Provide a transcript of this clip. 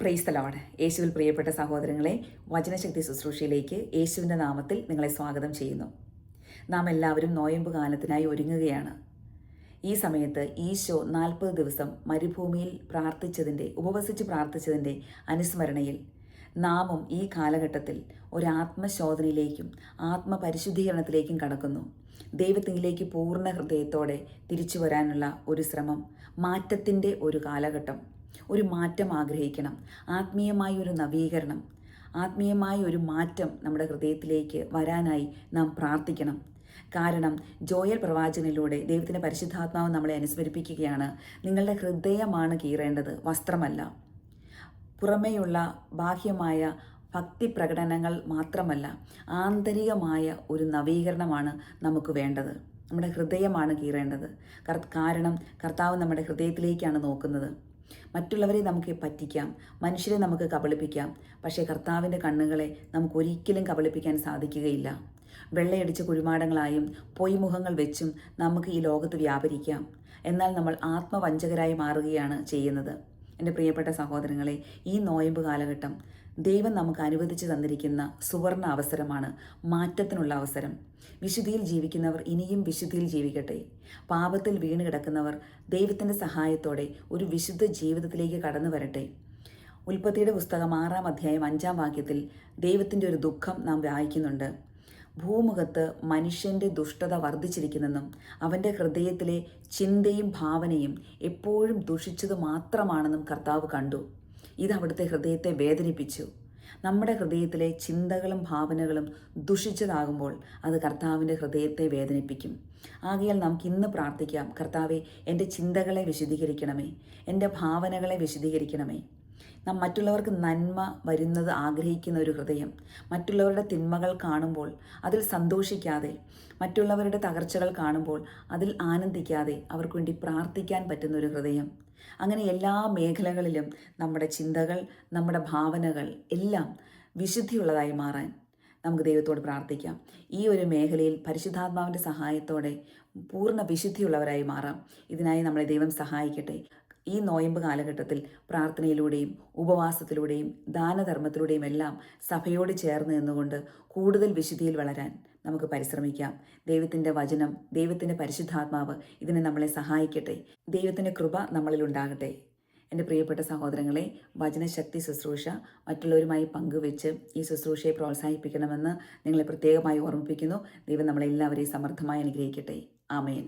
Praise the Lord. യേശുവിൽ പ്രിയപ്പെട്ട സഹോദരങ്ങളെ, വചനശക്തി ശുശ്രൂഷയിലേക്ക് യേശുവിൻ്റെ നാമത്തിൽ നിങ്ങളെ സ്വാഗതം ചെയ്യുന്നു. നാം എല്ലാവരും നോയമ്പ് കാലത്തിനായി ഒരുങ്ങുകയാണ്. ഈ സമയത്ത് ഈശോ 40 ദിവസം മരുഭൂമിയിൽ ഉപവസിച്ച് പ്രാർത്ഥിച്ചതിൻ്റെ അനുസ്മരണയിൽ നാമും ഈ കാലഘട്ടത്തിൽ ഒരാത്മശോധനയിലേക്കും ആത്മപരിശുദ്ധീകരണത്തിലേക്കും കടക്കുന്നു. ദൈവത്തിലേക്ക് പൂർണ്ണ ഹൃദയത്തോടെ തിരിച്ചു വരാനുള്ള ഒരു ശ്രമം, മാറ്റത്തിൻ്റെ ഒരു കാലഘട്ടം. ഒരു മാറ്റം ആഗ്രഹിക്കണം, ആത്മീയമായ ഒരു നവീകരണം, ആത്മീയമായ ഒരു മാറ്റം നമ്മുടെ ഹൃദയത്തിലേക്ക് വരാനായി നാം പ്രാർത്ഥിക്കണം. കാരണം ജോയൽ പ്രവാചകനിലൂടെ ദൈവത്തിൻ്റെ പരിശുദ്ധാത്മാവ് നമ്മളെ അനുസ്മരിപ്പിക്കുകയാണ്, നിങ്ങളുടെ ഹൃദയമാണ് കീറേണ്ടത്, വസ്ത്രമല്ല. പുറമേയുള്ള ബാഹ്യമായ ഭക്തി പ്രകടനങ്ങൾ മാത്രമല്ല, ആന്തരികമായ ഒരു നവീകരണമാണ് നമുക്ക് വേണ്ടത്. നമ്മുടെ ഹൃദയമാണ് കീറേണ്ടത്. കാരണം കർത്താവ് നമ്മുടെ ഹൃദയത്തിലേക്കാണ് നോക്കുന്നത്. മറ്റുള്ളവരെ നമുക്ക് പറ്റിക്കാം, മനുഷ്യരെ നമുക്ക് കബളിപ്പിക്കാം, പക്ഷേ കർത്താവിൻ്റെ കണ്ണുകളെ നമുക്ക് ഒരിക്കലും കബളിപ്പിക്കാൻ സാധിക്കുകയില്ല. വെള്ളയടിച്ച കുഴിമാടങ്ങളായും പൊയ്മുഖങ്ങൾ വെച്ചും നമുക്ക് ഈ ലോകത്ത് വ്യാപരിക്കാം. എന്നാൽ നമ്മൾ ആത്മവഞ്ചകരായി മാറുകയാണ് ചെയ്യുന്നത്. എൻ്റെ പ്രിയപ്പെട്ട സഹോദരങ്ങളെ, ഈ നോയമ്പ് കാലഘട്ടം ദൈവം നമുക്ക് അനുവദിച്ചു തന്നിരിക്കുന്ന സുവർണ അവസരമാണ്, മാറ്റത്തിനുള്ള അവസരം. വിശുദ്ധിയിൽ ജീവിക്കുന്നവർ ഇനിയും വിശുദ്ധിയിൽ ജീവിക്കട്ടെ. പാപത്തിൽ വീണ് കിടക്കുന്നവർ ദൈവത്തിൻ്റെ സഹായത്തോടെ ഒരു വിശുദ്ധ ജീവിതത്തിലേക്ക് കടന്നു വരട്ടെ. ഉൽപ്പത്തിയുടെ പുസ്തകം 6-ാം അധ്യായം 5-ാം വാക്യത്തിൽ ദൈവത്തിൻ്റെ ഒരു ദുഃഖം നാം വായിക്കുന്നുണ്ട്. ഭൂമുഖത്ത് മനുഷ്യൻ്റെ ദുഷ്ടത വർദ്ധിച്ചിരിക്കുന്നെന്നും അവൻ്റെ ഹൃദയത്തിലെ ചിന്തയും ഭാവനയും എപ്പോഴും ദുഷിച്ചത് മാത്രമാണെന്നും കർത്താവ് കണ്ടു. ഇത് അവിടുത്തെ ഹൃദയത്തെ വേദനിപ്പിച്ചു. നമ്മുടെ ഹൃദയത്തിലെ ചിന്തകളും ഭാവനകളും ദുഷിച്ചതാകുമ്പോൾ അത് കർത്താവിൻ്റെ ഹൃദയത്തെ വേദനിപ്പിക്കും. ആകയാൽ നമുക്ക് ഇന്ന് പ്രാർത്ഥിക്കാം, കർത്താവെ, എൻ്റെ ചിന്തകളെ വിശുദ്ധീകരിക്കണമേ, എൻ്റെ ഭാവനകളെ വിശുദ്ധീകരിക്കണമേ. നാം മറ്റുള്ളവർക്ക് നന്മ വരുന്നത് ആഗ്രഹിക്കുന്ന ഒരു ഹൃദയം, മറ്റുള്ളവരുടെ തിന്മകൾ കാണുമ്പോൾ അതിൽ സന്തോഷിക്കാതെ, മറ്റുള്ളവരുടെ തകർച്ചകൾ കാണുമ്പോൾ അതിൽ ആനന്ദിക്കാതെ അവർക്ക് വേണ്ടി പ്രാർത്ഥിക്കാൻ പറ്റുന്ന ഒരു ഹൃദയം. അങ്ങനെ എല്ലാ മേഖലകളിലും നമ്മുടെ ചിന്തകൾ, നമ്മുടെ ഭാവനകൾ എല്ലാം വിശുദ്ധിയുള്ളതായി മാറാൻ നമുക്ക് ദൈവത്തോട് പ്രാർത്ഥിക്കാം. ഈ ഒരു മേഖലയിൽ പരിശുദ്ധാത്മാവിൻ്റെ സഹായത്തോടെ പൂർണ്ണ വിശുദ്ധിയുള്ളവരായി മാറാം. ഇതിനായി നമ്മളെ ദൈവം സഹായിക്കട്ടെ. ഈ നോയമ്പ് കാലഘട്ടത്തിൽ പ്രാർത്ഥനയിലൂടെയും ഉപവാസത്തിലൂടെയും ദാനധർമ്മത്തിലൂടെയും എല്ലാം സഭയോട് ചേർന്ന് നിന്നുകൊണ്ട് കൂടുതൽ വിശുദ്ധിയിൽ വളരാൻ നമുക്ക് പരിശ്രമിക്കാം. ദൈവത്തിൻ്റെ വചനം, ദൈവത്തിൻ്റെ പരിശുദ്ധാത്മാവ് ഇതിനെ നമ്മളെ സഹായിക്കട്ടെ. ദൈവത്തിൻ്റെ കൃപ നമ്മളിൽ ഉണ്ടാകട്ടെ. എൻ്റെ പ്രിയപ്പെട്ട സഹോദരങ്ങളെ, വചനശക്തി ശുശ്രൂഷ മറ്റുള്ളവരുമായി പങ്കുവെച്ച് ഈ ശുശ്രൂഷയെ പ്രോത്സാഹിപ്പിക്കണമെന്ന് നിങ്ങളെ പ്രത്യേകമായി ഓർമ്മിപ്പിക്കുന്നു. ദൈവം നമ്മളെല്ലാവരെയും സമർത്ഥമായി അനുഗ്രഹിക്കട്ടെ. ആമേൻ.